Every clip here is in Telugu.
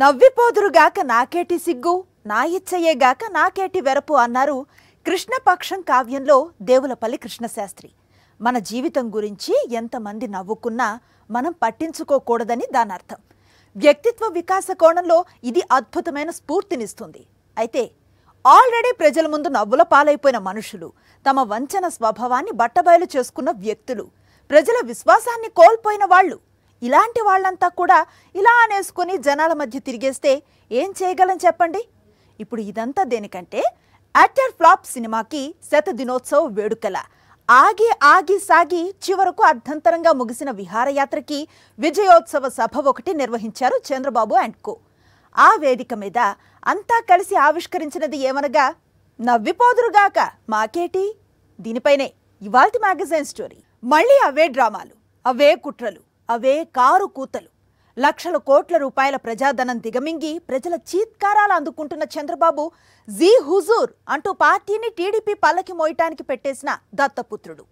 నవ్విపోదురుగాక నాకేటి సిగ్గు నా ఇచ్చయ్యేగాక నాకేటి వెరపు అన్నారు కృష్ణపక్షం కావ్యంలో దేవులపల్లి కృష్ణశాస్త్రి. మన జీవితం గురించి ఎంతమంది నవ్వుకున్నా మనం పట్టించుకోకూడదని దానర్థం. వ్యక్తిత్వ వికాస కోణంలో ఇది అద్భుతమైన స్ఫూర్తినిస్తుంది. అయితే ఆల్రెడీ ప్రజల ముందు నవ్వుల పాలైపోయిన మనుషులు, తమ వంచన స్వభావాన్ని బట్టబయలు చేసుకున్న వ్యక్తులు, ప్రజల విశ్వాసాన్ని కోల్పోయిన వాళ్ళు, ఇలాంటి వాళ్ళంతా కూడా ఇలా అనేసుకుని జనాల మధ్య తిరిగేస్తే ఏం చేయగలం చెప్పండి. ఇప్పుడు ఇదంతా దేనికంటే యాక్టర్ ఫ్లాప్ సినిమాకి శత దినోత్సవ వేడుకల ఆగి ఆగి సాగి చివరకు అర్థంతరంగా ముగిసిన విహారయాత్రకి విజయోత్సవ సభ ఒకటి నిర్వహించారు చంద్రబాబు అండ్ కో. ఆ వేదిక మీద అంతా కలిసి ఆవిష్కరించినది ఏమనగా నవ్విపోదురుగాక మాకేటి. దీనిపైనే ఇవాల్టి మ్యాగజైన్ స్టోరీ. మళ్ళీ అవే డ్రామాలు, అవే కుట్రలు, అవే కారు కూతలు. లక్షల కోట్ల రూపాయల ప్రజాధనం దిగమింగి ప్రజల చీత్కారాలు అందుకుంటున్న చంద్రబాబు జీ హుజూర్ అంటూ పార్టీని టీడీపీ పల్లకి మోయటానికి పెట్టేసిన దత్తపుత్రుడు.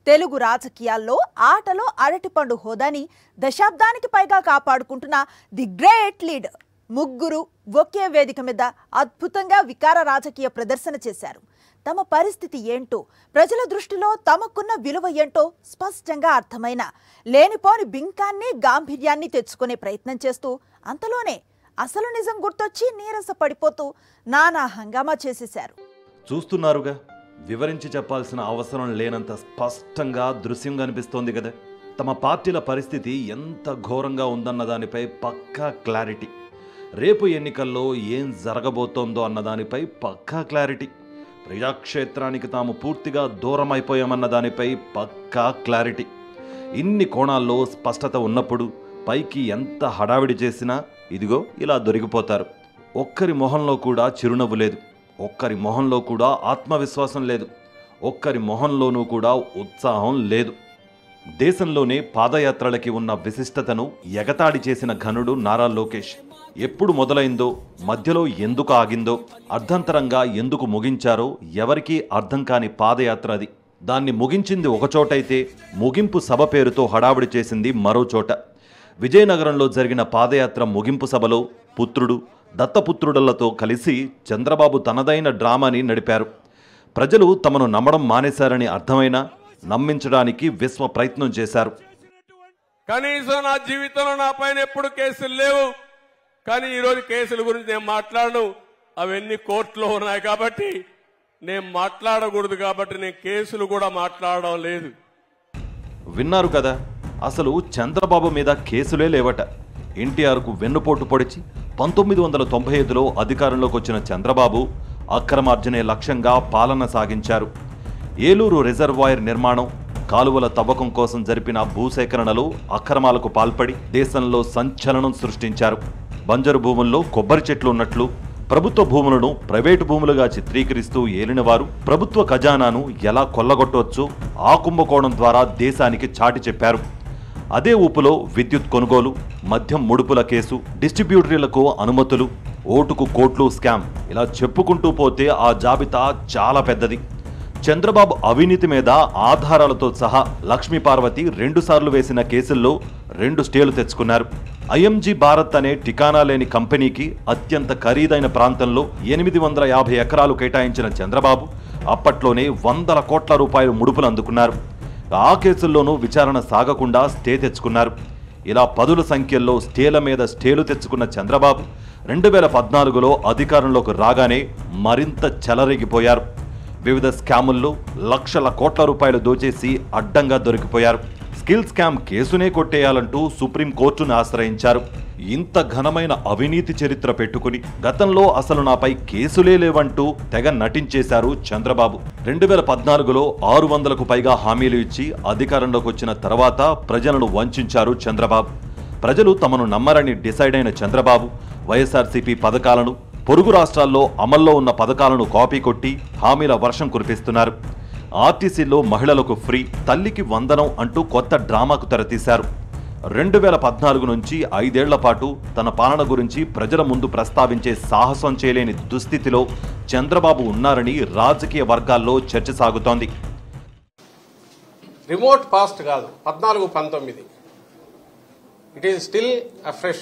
తెలుగు రాజకీయాల్లో ఆటలో అరటిపండు హోదాని దశాబ్దానికి పైగా కాపాడుకుంటున్న ది గ్రేట్ లీడర్. ముగ్గురు ఒకే వేదిక మీద అద్భుతంగా వికార రాజకీయ ప్రదర్శన చేశారు. తమ పరిస్థితి ఏంటో, ప్రజల దృష్టిలో తమకున్న విలువ ఏంటో స్పష్టంగా అర్థమైన లేనిపోని బింకాన్ని గాంభీర్యాన్ని తెచ్చుకునే ప్రయత్నం చేస్తూ అంతలోనే అసలు నిజం గుర్తొచ్చి నీరస పడిపోతూ నానా హంగామా చేసేశారు. చూస్తున్నారుగా, వివరించి చెప్పాల్సిన అవసరం లేనంత స్పష్టంగా దృశ్యంగా అనిపిస్తోంది కదా. తమ పార్టీల పరిస్థితి ఎంత ఘోరంగా ఉందన్న దానిపై పక్కా క్లారిటీ. రేపు ఎన్నికల్లో ఏం జరగబోతోందో అన్నదానిపై పక్కా క్లారిటీ. ప్రజాక్షేత్రానికి తాము పూర్తిగా దూరం అయిపోయామన్న దానిపై పక్కా క్లారిటీ. ఇన్ని కోణాల్లో స్పష్టత ఉన్నప్పుడు పైకి ఎంత హడావిడి చేసినా ఇదిగో ఇలా దొరికిపోతారు. ఒక్కరి మొహంలో కూడా చిరునవ్వు లేదు, ఒక్కరి మొహంలో కూడా ఆత్మవిశ్వాసం లేదు, ఒక్కరి మొహంలోనూ కూడా ఉత్సాహం లేదు. దేశంలోనే పాదయాత్రలకి ఉన్న విశిష్టతను ఎగతాళి చేసిన ఘనుడు నారా లోకేష్. ఎప్పుడు మొదలైందో, మధ్యలో ఎందుకు ఆగిందో, అర్ధంతరంగా ఎందుకు ముగించారో ఎవరికీ అర్థం కాని పాదయాత్ర అది. దాన్ని ముగించింది ఒకచోటైతే ముగింపు సభ పేరుతో హడావిడి చేసింది మరో చోట. విజయనగరంలో జరిగిన పాదయాత్ర ముగింపు సభలో పుత్రుడు, దత్తపుత్రుడులతో కలిసి చంద్రబాబు తనదైన డ్రామాని నడిపారు. ప్రజలు తమను నమ్మడం మానేశారని అర్థమైనా నమ్మించడానికి విశ్వ ప్రయత్నం చేశారు. కనీసం నా జీవితంలో నా పైన ఎప్పుడు కేసులు లేవు, కానీ ఈరోజు కేసుల గురించి నేను మాట్లాడను. అవన్నీ కోర్టులో ఉన్నాయి కాబట్టి నేను మాట్లాడకూడదు, కాబట్టి నేను కేసులు కూడా మాట్లాడడం లేదు. విన్నారు కదా, అసలు చంద్రబాబు మీద కేసులే లేవట. ఎన్టీఆర్కు వెన్నుపోటు పొడిచి 1995లో అధికారంలోకి వచ్చిన చంద్రబాబు అక్రమార్జనే లక్ష్యంగా పాలన సాగించారు. ఏలూరు రిజర్వాయర్ నిర్మాణం, కాలువల తవ్వకం కోసం జరిపిన భూసేకరణలో అక్రమాలకు పాల్పడి దేశంలో సంచలనం సృష్టించారు. బంజరు భూముల్లో కొబ్బరి చెట్లు ఉన్నట్లు ప్రభుత్వ భూములను ప్రైవేటు భూములుగా చిత్రీకరిస్తూ ఏలినవారు ప్రభుత్వ ఖజానాను ఎలా కొల్లగొట్టవచ్చో ఆ కుంభకోణం ద్వారా దేశానికి చాటి చెప్పారు. అదే ఊపులో విద్యుత్ కొనుగోలు, మద్యం ముడుపుల కేసు, డిస్ట్రిబ్యూటరీలకు అనుమతులు, ఓటుకు కోట్లు స్కామ్, ఇలా చెప్పుకుంటూ పోతే ఆ జాబితా చాలా పెద్దది. చంద్రబాబు అవినీతి మీద ఆధారాలతో సహా లక్ష్మీపార్వతి 2 సార్లు వేసిన కేసుల్లో 2 స్టేలు తెచ్చుకున్నారు. ఐఎంజీ భారత్ అనే ఠికానా లేని కంపెనీకి అత్యంత ఖరీదైన ప్రాంతంలో 850 ఎకరాలు కేటాయించిన చంద్రబాబు అప్పట్లోనే 100 కోట్ల రూపాయలు ముడుపులు అందుకున్నారు. ఆ కేసుల్లోనూ విచారణ సాగకుండా స్టే తెచ్చుకున్నారు. ఇలా పదుల సంఖ్యల్లో స్టేల మీద స్టేలు తెచ్చుకున్న చంద్రబాబు 2014లో అధికారంలోకి రాగానే మరింత చెలరేగిపోయారు. వివిధ స్కాముల్లో లక్షల కోట్ల రూపాయలు దోచేసి అడ్డంగా దొరికిపోయారు. స్కిల్ స్కామ్ కేసునే కొట్టేయాలంటూ సుప్రీంకోర్టును ఆశ్రయించారు. ఇంత ఘనమైన అవినీతి చరిత్ర పెట్టుకుని గతంలో అసలు నాపై కేసులే లేవంటూ తెగ నటించేశారు చంద్రబాబు. 2014లో 600కు పైగా హామీలు ఇచ్చి అధికారంలోకి వచ్చిన తర్వాత ప్రజలను వంచారు చంద్రబాబు. ప్రజలు తమను నమ్మరని డిసైడ్ అయిన చంద్రబాబు వైఎస్ఆర్సీపీ పథకాలను, పొరుగు రాష్ట్రాల్లో అమల్లో ఉన్న పథకాలను కాపీ కొట్టి హామీల వర్షం కురిపిస్తున్నారు. ఆర్టీసీలో మహిళలకు ఫ్రీ, తల్లికి వందనం అంటూ కొత్త డ్రామాకు తెరతీశారు. 2014 నుంచి 5 ఏళ్ల పాటు తన పాలన గురించి ప్రజల ముందు ప్రస్తావించే సాహసం చేయలేని దుస్థితిలో చంద్రబాబు ఉన్నారని రాజకీయ వర్గాల్లో చర్చ సాగుతోంది. రిమోట్ పాస్ట్ కాదు, 14-19 ఇట్ ఈస్ స్టిల్ అఫ్రెష్.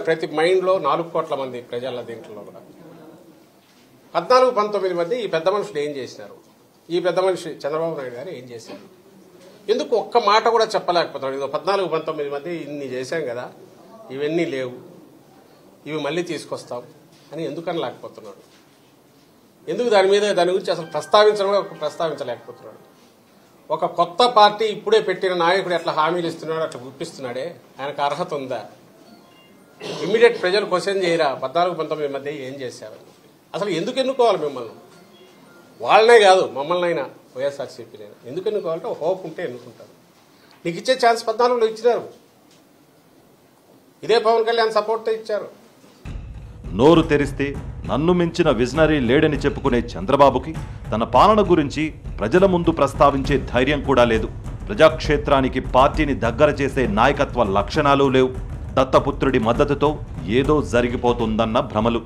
ప్రతి మైండ్లో 4 కోట్ల మంది ప్రజల దీంట్లో కూడా 14-19 మంది ఈ పెద్ద మనుషులు ఏం చేసినారు, ఈ పెద్ద మనిషి చంద్రబాబు నాయుడు గారు ఏం చేశారు, ఎందుకు ఒక్క మాట కూడా చెప్పలేకపోతున్నాడు. ఇదో 14-19 మంది ఇన్ని చేశాం కదా, ఇవన్నీ లేవు, ఇవి మళ్ళీ తీసుకొస్తాం అని ఎందుకని లేకపోతున్నాడు? ఎందుకు దాని గురించి అసలు ప్రస్తావించలేకపోతున్నాడు? ఒక కొత్త పార్టీ ఇప్పుడే పెట్టిన నాయకుడు ఎట్లా హామీలు ఇస్తున్నాడు, అట్లా గుప్పిస్తున్నాడే, ఆయనకు అర్హత ఉందా? ఇమ్మీడియట్ ప్రజలు క్వశ్చన్ చేయరా 14-19 మంది ఏం చేశారు, అసలు ఎందుకు ఎన్నుకోవాలి మిమ్మల్ని? వాళ్ళనే కాదు మమ్మల్ని అయినా వైఎస్ఆర్సీపీనైనా ఎందుకు ఎన్నుకోవాలంటే ఒక హోప్ ఉంటే ఎన్నుకుంటారు. నీకు ఇచ్చే ఛాన్స్ 14లో ఇచ్చినారు, ఇదే పవన్ కళ్యాణ్ సపోర్ట్తో ఇచ్చారు. నోరు తెరిస్తే నన్ను మించిన విజనరీ లేడని చెప్పుకునే చంద్రబాబుకి తన పాలన గురించి ప్రజల ముందు ప్రస్తావించే ధైర్యం కూడా లేదు. ప్రజాక్షేత్రానికి పార్టీని దగ్గర చేసే నాయకత్వ లక్షణాలు లేవు. దత్తపుత్రుడి మద్దతుతో ఏదో జరిగిపోతుందన్న భ్రమలు.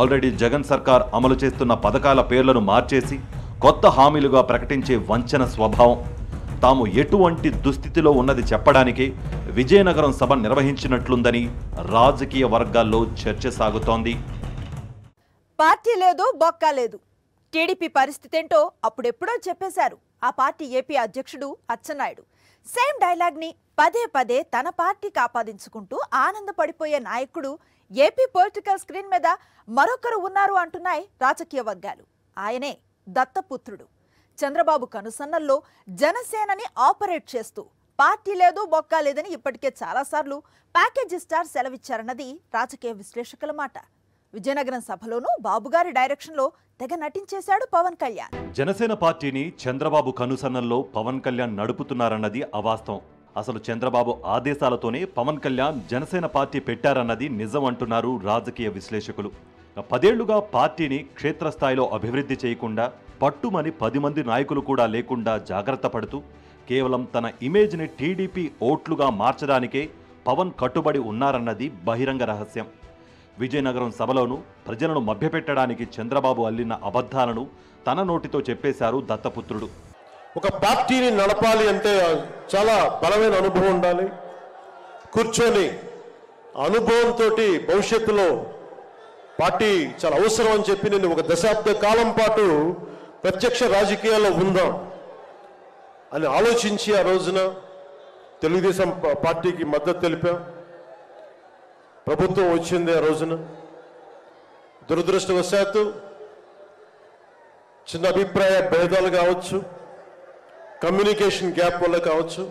ఆల్రెడీ జగన్ సర్కార్ అమలు చేస్తున్న పథకాల పేర్లను మార్చేసి కొత్త హామీలుగా ప్రకటించే వంచన స్వభావం. తాము ఎటువంటి దుస్థితిలో ఉన్నది చెప్పడానికే విజయనగరం సభ నిర్వహించినట్లుందని రాజకీయ వర్గాల్లో చర్చ సాగుతోంది. పార్టీ లేదు, బొక్క లేదు. టీడీపీ పరిస్థితి ఏంటో అప్పుడెప్పుడో చెప్పేశారు ఆ పార్టీ ఏపీ అధ్యక్షుడు అచ్చెన్నాయుడు. సేమ్ డైలాగ్ని పదే తన పార్టీకి ఆపాదించుకుంటూ ఆనందపడిపోయే నాయకుడు ఏపీ పొలిటికల్ స్క్రీన్ మీద మరొకరు ఉన్నారు అంటున్నాయి రాజకీయ వర్గాలు. ఆయనే దత్తపుత్రుడు. చంద్రబాబు కనుసన్నల్లో జనసేనని ఆపరేట్ చేస్తూ పార్టీ లేదు, బొక్క లేదని ఇప్పటికే చాలాసార్లు ప్యాకేజీ స్టార్ సెలవిచ్చారన్నది రాజకీయ విశ్లేషకుల మాట. విజయనగరం సభలోనూ బాబుగారి డైరెక్షన్లో తెగ నటించేశాడు పవన్ కళ్యాణ్. జనసేన పార్టీని చంద్రబాబు కనుసన్నల్లో పవన్ కళ్యాణ్ నడుపుతున్నారన్నది అవాస్తవం. అసలు చంద్రబాబు ఆదేశాలతోనే పవన్ కళ్యాణ్ జనసేన పార్టీ పెట్టారన్నది నిజం అంటున్నారు రాజకీయ విశ్లేషకులు. 10 ఏళ్లుగా పార్టీని క్షేత్రస్థాయిలో అభివృద్ధి చేయకుండా, పట్టుమని 10 మంది నాయకులు కూడా లేకుండా జాగ్రత్త పడుతూ కేవలం తన ఇమేజ్ని టీడీపీ ఓట్లుగా మార్చడానికే పవన్ కట్టుబడి ఉన్నారన్నది బహిరంగ రహస్యం. విజయనగరం సభలోనూ ప్రజలను మభ్యపెట్టడానికి చంద్రబాబు అల్లిన అబద్ధాలను తన నోటితో చెప్పేశారు దత్తపుత్రుడు. ఒక పార్టీని నడపాలి అంటే చాలా బలమైన అనుభవం ఉండాలి. కూర్చొని అనుభవంతో భవిష్యత్తులో పార్టీ చాలా అవసరం అని చెప్పి నేను ఒక దశాబ్ద కాలం పాటు ప్రత్యక్ష రాజకీయాల్లో ఉందాం అని ఆలోచించి ఆ రోజున తెలుగుదేశం పార్టీకి మద్దతు తెలిపాం. ప్రభుత్వం వచ్చింది ఆ రోజున. దురదృష్టవశాత్తు చిన్న అభిప్రాయ భేదాలు కావచ్చు, కమ్యూనికేషన్ గ్యాప్ వల్ల కావచ్చు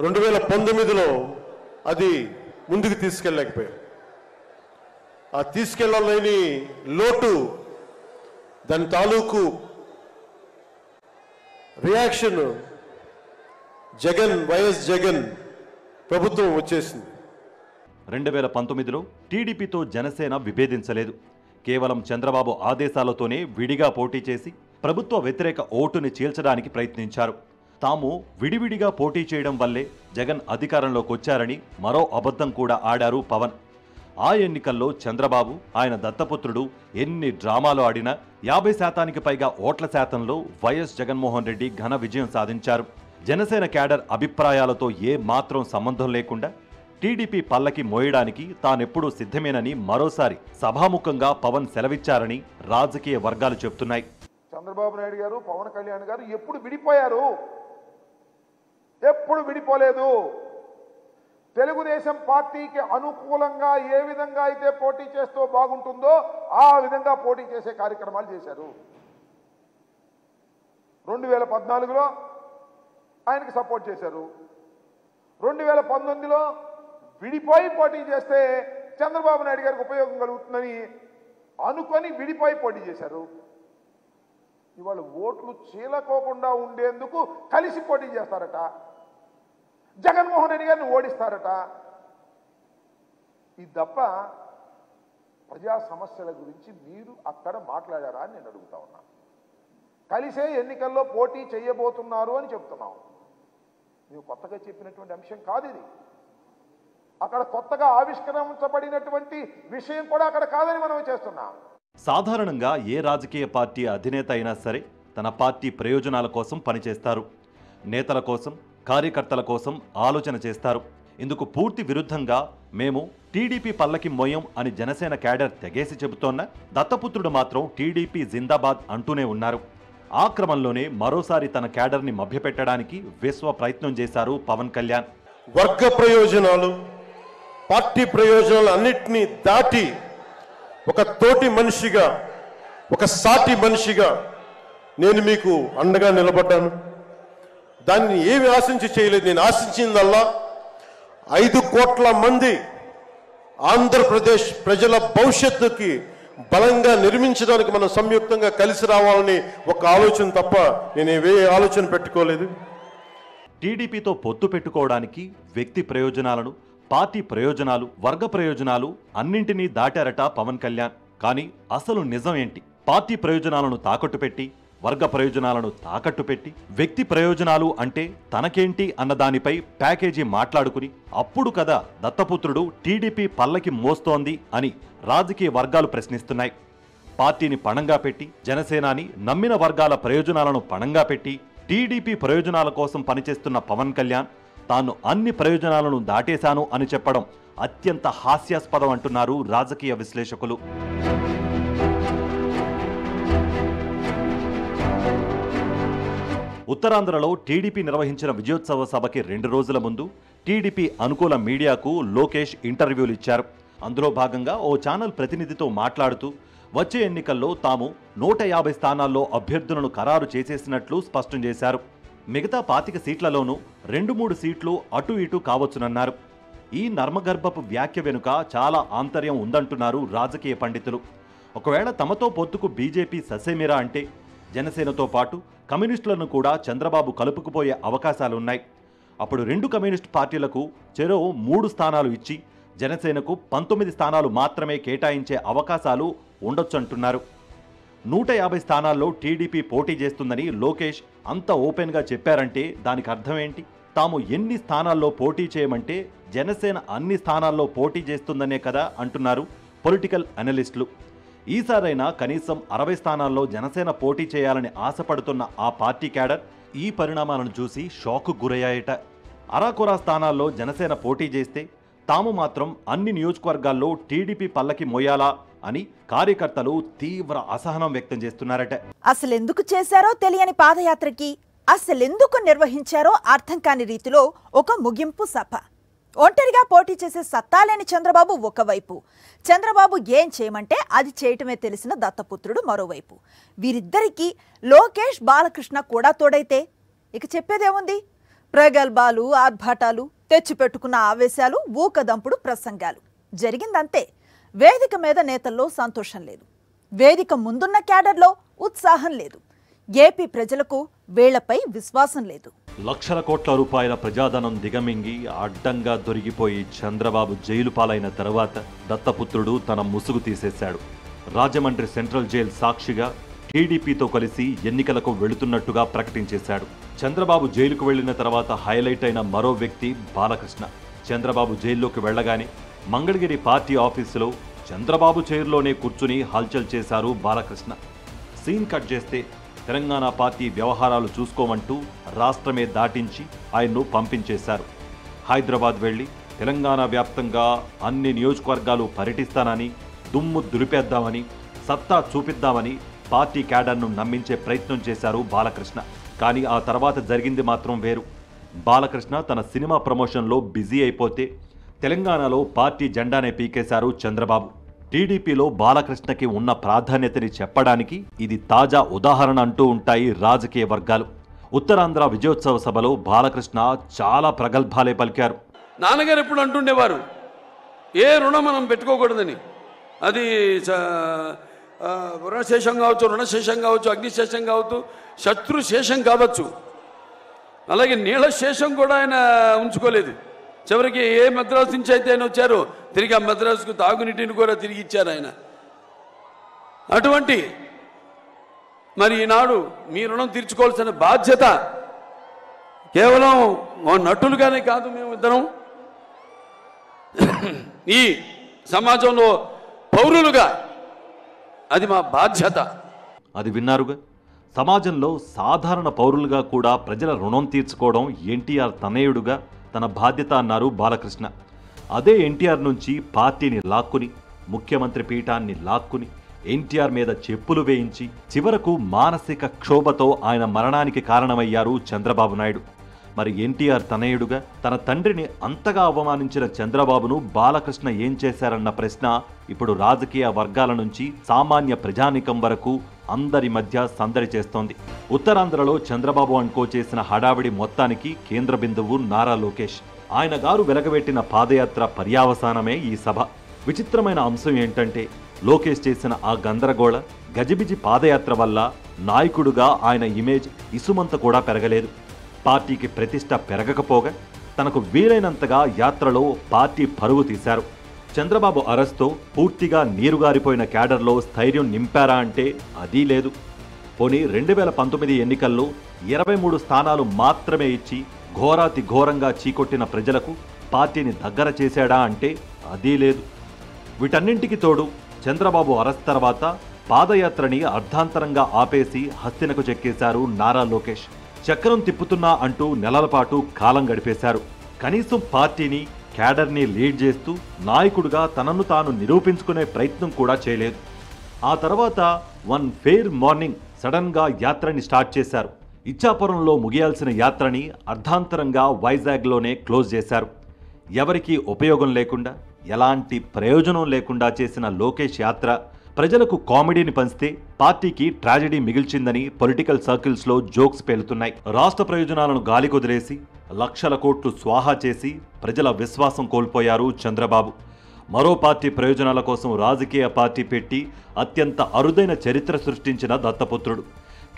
2019లో అది ముందుకు తీసుకెళ్ళలేకపోయాం. ఆ తీసుకెళ్ళలేని లోటు, దాని తాలూకు రియాక్షన్ వైఎస్ జగన్ ప్రభుత్వం వచ్చేసింది. 2019లో టీడీపీతో జనసేన విభేదించలేదు. కేవలం చంద్రబాబు ఆదేశాలతోనే విడిగా పోటీ చేసి ప్రభుత్వ వ్యతిరేక ఓటుని చీల్చడానికి ప్రయత్నించారు. తాము విడివిడిగా పోటీ చేయడం వల్లే జగన్ అధికారంలోకి వచ్చారని మరో అబద్ధం కూడా ఆడారు పవన్. ఆ ఎన్నికల్లో చంద్రబాబు, ఆయన దత్తపుత్రుడు ఎన్ని డ్రామాలు ఆడినా 50% పైగా ఓట్ల శాతంలో వైఎస్ జగన్మోహన్ రెడ్డి ఘన విజయం సాధించారు. జనసేన క్యాడర్ అభిప్రాయాలతో ఏ మాత్రం సంబంధం లేకుండా టీడీపీ పల్లకి మోయడానికి తానెప్పుడూ సిద్ధమేనని మరోసారి సభాముఖంగా పవన్ సెలవిచ్చారని రాజకీయ వర్గాలు చెబుతున్నాయి. చంద్రబాబు నాయుడు గారు, పవన్ కళ్యాణ్ గారు ఎప్పుడు విడిపోయారు? ఎప్పుడు విడిపోలేదు. తెలుగుదేశం పార్టీకి అనుకూలంగా ఏ విధంగా అయితే పోటీ చేస్తూ బాగుంటుందో ఆ విధంగా పోటీ చేసే కార్యక్రమాలు చేశారు. 2014లో ఆయనకి సపోర్ట్ చేశారు. 2019లో విడిపోయి పోటీ చేస్తే చంద్రబాబు నాయుడు గారికి ఉపయోగం కలుగుతుందని అనుకొని విడిపోయి పోటీ చేశారు. ఇవాళ ఓట్లు చీలకోకుండా ఉండేందుకు కలిసి పోటీ చేస్తారట. జగన్మోహన్ రెడ్డి గారిని ఓడిస్తారట. ఇది తప్ప ప్రజా సమస్యల గురించి మీరు అక్కడ మాట్లాడారా అని నేను అడుగుతా ఉన్నా. కలిసే ఎన్నికల్లో పోటీ చేయబోతున్నారు అని చెప్తున్నాం. మేము కొత్తగా చెప్పినటువంటి అంశం కాదు ఇది. అక్కడ కొత్తగా ఆవిష్కరించబడినటువంటి విషయం కూడా అక్కడ కాదని మనం చేస్తున్నాం. సాధారణంగా ఏ రాజకీయ పార్టీ అధినేత అయినా సరే తన పార్టీ ప్రయోజనాల కోసం పనిచేస్తారు. నేతల కోసం, కార్యకర్తల కోసం ఆలోచన చేస్తారు. ఇందుకు పూర్తి విరుద్ధంగా మేము టీడీపీ పల్లకి మోయం అని జనసేన క్యాడర్ తెగేసి చెబుతోన్న దత్తపుత్రుడు మాత్రం టీడీపీ జిందాబాద్ అంటూనే ఉన్నారు. ఆ క్రమంలోనే మరోసారి తన క్యాడర్ని మభ్యపెట్టడానికి విశ్వ ప్రయత్నం చేశారు పవన్ కళ్యాణ్. వర్గ ప్రయోజనాలు, పార్టీ ప్రయోజనాలు అన్నిటినీ దాటి ఒక తోటి మనిషిగా, ఒక సాటి మనిషిగా నేను మీకు అండగా నిలబడ్డాను. దాన్ని ఏమి ఆశించి చేయలేదు. నేను ఆశించిందల్లా 5 కోట్ల మంది ఆంధ్రప్రదేశ్ ప్రజల భవిష్యత్తుకి బలంగా నిర్మించడానికి మనం సంయుక్తంగా కలిసి రావాలని ఒక ఆలోచన తప్ప నేను ఏ ఆలోచన పెట్టుకోలేదు. టీడీపీతో పొత్తు పెట్టుకోవడానికి వ్యక్తి ప్రయోజనాలను, పార్టీ ప్రయోజనాలు, వర్గ ప్రయోజనాలు అన్నింటినీ దాటారట పవన్ కళ్యాణ్. కానీ అసలు నిజం ఏంటి? పార్టీ ప్రయోజనాలను తాకట్టు పెట్టి, వర్గ ప్రయోజనాలను తాకట్టు పెట్టి, వ్యక్తి ప్రయోజనాలు అంటే తనకేంటి అన్న దానిపై ప్యాకేజీ మాట్లాడుకుని అప్పుడు కదా దత్తపుత్రుడు టీడీపీ పల్లకి మోస్తోంది అని రాజకీయ వర్గాలు ప్రశ్నిస్తున్నాయి. పార్టీని పణంగా పెట్టి, జనసేనాని నమ్మిన వర్గాల ప్రయోజనాలను పణంగా పెట్టి టీడీపీ ప్రయోజనాల కోసం పనిచేస్తున్న పవన్ కళ్యాణ్ తాను అన్ని ప్రయోజనాలను దాటేశాను అని చెప్పడం అత్యంత హాస్యాస్పదం అంటున్నారు రాజకీయ విశ్లేషకులు. ఉత్తరాంధ్రలో టీడీపీ నిర్వహించిన విజయోత్సవ సభకి 2 రోజుల ముందు టీడీపీ అనుకూల మీడియాకు లోకేష్ ఇంటర్వ్యూలు ఇచ్చారు. అందులో భాగంగా ఓ ఛానల్ ప్రతినిధితో మాట్లాడుతూ వచ్చే ఎన్నికల్లో తాము 150 స్థానాల్లో అభ్యర్థులను ఖరారు చేసేసినట్లు స్పష్టం చేశారు. మిగతా 25 సీట్లలోనూ 2-3 సీట్లు అటు ఇటు కావచ్చునన్నారు. ఈ నర్మగర్భపు వ్యాఖ్య వెనుక చాలా ఆంతర్యం ఉందంటున్నారు రాజకీయ పండితులు. ఒకవేళ తమతో పొత్తుకు బీజేపీ ససేమిరా అంటే జనసేనతో పాటు కమ్యూనిస్టులను కూడా చంద్రబాబు కలుపుకుపోయే అవకాశాలున్నాయి. అప్పుడు 2 కమ్యూనిస్టు పార్టీలకు చెరో 3 స్థానాలు ఇచ్చి జనసేనకు 19 స్థానాలు మాత్రమే కేటాయించే అవకాశాలు ఉండొచ్చంటున్నారు. 150 స్థానాల్లో టీడీపీ పోటీ చేస్తుందని లోకేష్ అంత ఓపెన్గా చెప్పారంటే దానికి అర్థం ఏంటి? తాము ఎన్ని స్థానాల్లో పోటీ చేయమంటే జనసేన అన్ని స్థానాల్లో పోటీ చేస్తుందనే కదా అంటున్నారు పొలిటికల్ అనలిస్టులు. ఈసారైనా కనీసం 60 స్థానాల్లో జనసేన పోటీ చేయాలని ఆశపడుతున్న ఆ పార్టీ క్యాడర్ ఈ పరిణామాలను చూసి షాకు గురయ్యాయట. అరాకొరా స్థానాల్లో జనసేన పోటీ చేస్తే తాము మాత్రం అన్ని నియోజకవర్గాల్లో టీడీపీ పల్లకి మోయాలా అని కార్యకర్తలు తీవ్ర అసహనం వ్యక్తం చేస్తున్నారట. అసలెందుకు చేశారో తెలియని పాదయాత్రకి అసలెందుకు నిర్వహించారో అర్థం కాని రీతిలో ఒక ముగింపు సభ. ఒంటరిగా పోటీ చేసే సత్తాలేని చంద్రబాబు ఒకవైపు, చంద్రబాబు ఏం చేయమంటే అది చేయటమే తెలిసిన దత్తపుత్రుడు మరోవైపు. వీరిద్దరికీ లోకేష్, బాలకృష్ణ కూడా తోడైతే ఇక చెప్పేదేముంది? ప్రగల్భాలు, ఆర్భాటాలు, తెచ్చిపెట్టుకున్న ఆవేశాలు, ఊకదంపుడు ప్రసంగాలు. జరిగిందంతే. వేదిక మీద నేతల్లో సంతోషం లేదు, వేదిక ముందున్న క్యాడర్లో ఉత్సాహం లేదు, ఏపీ ప్రజలకు వీళ్లపై విశ్వాసం లేదు. లక్షల కోట్ల రూపాయల ప్రజాధనం దిగమింగి అడ్డంగా దొరికిపోయి చంద్రబాబు జైలు పాలైన తర్వాత దత్తపుత్రుడు తన ముసుగు తీసేశాడు. రాజమండ్రి సెంట్రల్ జైలు సాక్షిగా టీడీపీతో కలిసి ఎన్నికలకు వెళుతున్నట్టుగా ప్రకటించేశాడు. చంద్రబాబు జైలుకు వెళ్లిన తర్వాత హైలైట్ అయిన మరో వ్యక్తి బాలకృష్ణ. చంద్రబాబు జైల్లోకి వెళ్లగానే మంగళగిరి పార్టీ ఆఫీసులో చంద్రబాబు చైర్లోనే కూర్చుని హల్చల్ చేశారు బాలకృష్ణ. సీన్ కట్ చేస్తే తెలంగాణ పార్టీ వ్యవహారాలు చూసుకోమంటూ రాష్ట్రమే దాటించి ఆయన్ను పంపించేశారు. హైదరాబాద్ వెళ్లి తెలంగాణ వ్యాప్తంగా అన్ని నియోజకవర్గాలు పర్యటిస్తానని, దుమ్ము దులిపేద్దామని, సత్తా చూపిద్దామని పార్టీ క్యాడర్ను నమ్మించే ప్రయత్నం చేశారు బాలకృష్ణ. కానీ ఆ తర్వాత జరిగింది మాత్రం వేరు. బాలకృష్ణ తన సినిమా ప్రమోషన్లో బిజీ అయిపోతే తెలంగాణలో పార్టీ జెండానే పీకేశారు చంద్రబాబు. టీడీపీలో బాలకృష్ణకి ఉన్న ప్రాధాన్యతని చెప్పడానికి ఇది తాజా ఉదాహరణ అంటూ ఉంటాయి రాజకీయ వర్గాలు. ఉత్తరాంధ్ర విజయోత్సవ సభలో బాలకృష్ణ చాలా ప్రగల్భాలే పలికారు. నాన్నగారు ఎప్పుడు అంటుండేవారు, ఏ రుణం మనం పెట్టుకోకూడదని. అది రుణశేషం కావచ్చు, రుణశేషం కావచ్చు, అగ్నిశేషం కావచ్చు, శత్రుశేషం కావచ్చు. అలాగే నీళ్ళ శేషం కూడా ఆయన ఉంచుకోలేదు. చివరికి ఏ మద్రాసు నుంచి అయితే ఆయన వచ్చారో తిరిగి ఆ మద్రాసుకు తాగునీటిని కూడా తిరిగి ఇచ్చారు ఆయన. అటువంటి మరి ఈనాడు మీ రుణం తీర్చుకోవాల్సిన బాధ్యత కేవలం నటులుగానే కాదు, మేము ఇద్దరం ఈ సమాజంలో పౌరులుగా అది మా బాధ్యత. అది విన్నారుగా. సమాజంలో సాధారణ పౌరులుగా కూడా ప్రజల రుణం తీర్చుకోవడం ఎన్టీఆర్ తనయుడుగా తన బాధ్యత అన్నారు బాలకృష్ణ. అదే ఎన్టీఆర్ నుంచి పార్టీని లాక్కుని, ముఖ్యమంత్రి పీఠాన్ని లాక్కుని, ఎన్టీఆర్ మీద చెప్పులు వేయించి చివరకు మానసిక క్షోభతో ఆయన మరణానికి కారణమయ్యారు చంద్రబాబు నాయుడు. మరి ఎన్టీఆర్ తనయుడుగా తన తండ్రిని అంతగా అవమానించిన చంద్రబాబును బాలకృష్ణ ఏం చేశారన్న ప్రశ్న ఇప్పుడు రాజకీయ వర్గాల నుంచి సామాన్య ప్రజానికం వరకు అందరి మధ్య సందడి చేస్తోంది. ఉత్తరాంధ్రలో చంద్రబాబు అనుకో చేసిన హడావిడి మొత్తానికి కేంద్ర బిందువు నారా లోకేష్. ఆయన గారు వెలగబెట్టిన పాదయాత్ర పర్యావసానమే ఈ సభ. విచిత్రమైన అంశం ఏంటంటే లోకేష్ చేసిన ఆ గందరగోళ గజిబిజి పాదయాత్ర వల్ల నాయకుడుగా ఆయన ఇమేజ్ ఇసుమంత కూడా పెరగలేదు. పార్టీకి ప్రతిష్ట పెరగకపోగా తనకు వీలైనంతగా యాత్రలో పార్టీ పరువు తీశారు. చంద్రబాబు అరెస్ట్తో పూర్తిగా నీరుగారిపోయిన క్యాడర్లో స్థైర్యం నింపారా అంటే అదీ లేదు. పోనీ 2019 ఎన్నికల్లో 23 స్థానాలు మాత్రమే ఇచ్చి ఘోరాతి ఘోరంగా చీకొట్టిన ప్రజలకు పార్టీని దగ్గర చేశాడా అంటే అదీ లేదు. వీటన్నింటికి తోడు చంద్రబాబు అరెస్ట్ తర్వాత పాదయాత్రని అర్ధాంతరంగా ఆపేసి హస్తినకు చెక్కేశారు నారా లోకేష్. చక్రం తిప్పుతున్నా అంటూ నెలల పాటు కాలం గడిపేశారు. కనీసం పార్టీని, క్యాడర్ని లీడ్ చేస్తూ నాయకుడిగా తనను తాను నిరూపించుకునే ప్రయత్నం కూడా చేయలేదు. ఆ తర్వాత వన్ ఫెయిర్ మార్నింగ్ సడన్గా యాత్రని స్టార్ట్ చేశారు. ఇచ్చాపురంలో ముగియాల్సిన యాత్రని అర్ధాంతరంగా వైజాగ్లోనే క్లోజ్ చేశారు. ఎవరికీ ఉపయోగం లేకుండా, ఎలాంటి ప్రయోజనం లేకుండా చేసిన లోకేష్ యాత్ర ప్రజలకు కామెడీని పంచితే పార్టీకి ట్రాజెడీ మిగిల్చిందని పొలిటికల్ సర్కిల్స్లో జోక్స్ పేలుతున్నాయి. రాష్ట్ర ప్రయోజనాలను గాలికొదిలేసి లక్షల కోట్లు స్వాహా చేసి ప్రజల విశ్వాసం కోల్పోయారు చంద్రబాబు. మరో పార్టీ ప్రయోజనాల కోసం రాజకీయ పార్టీ పెట్టి అత్యంత అరుదైన చరిత్ర సృష్టించిన దత్తపుత్రుడు.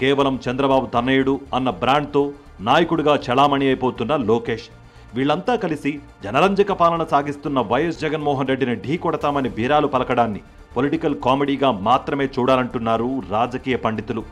కేవలం చంద్రబాబు తనయుడు అన్న బ్రాండ్తో నాయకుడిగా చలామణి అయిపోతున్న లోకేష్. వీళ్లంతా కలిసి జనరంజక పాలన సాగిస్తున్న వైఎస్ జగన్మోహన్ రెడ్డిని ఢీ కొడతామని బీరాలు పలకడాన్ని పొలిటికల్ కామెడీగా మాత్రమే చూడాలంటున్నారు రాజకీయ పండితులు.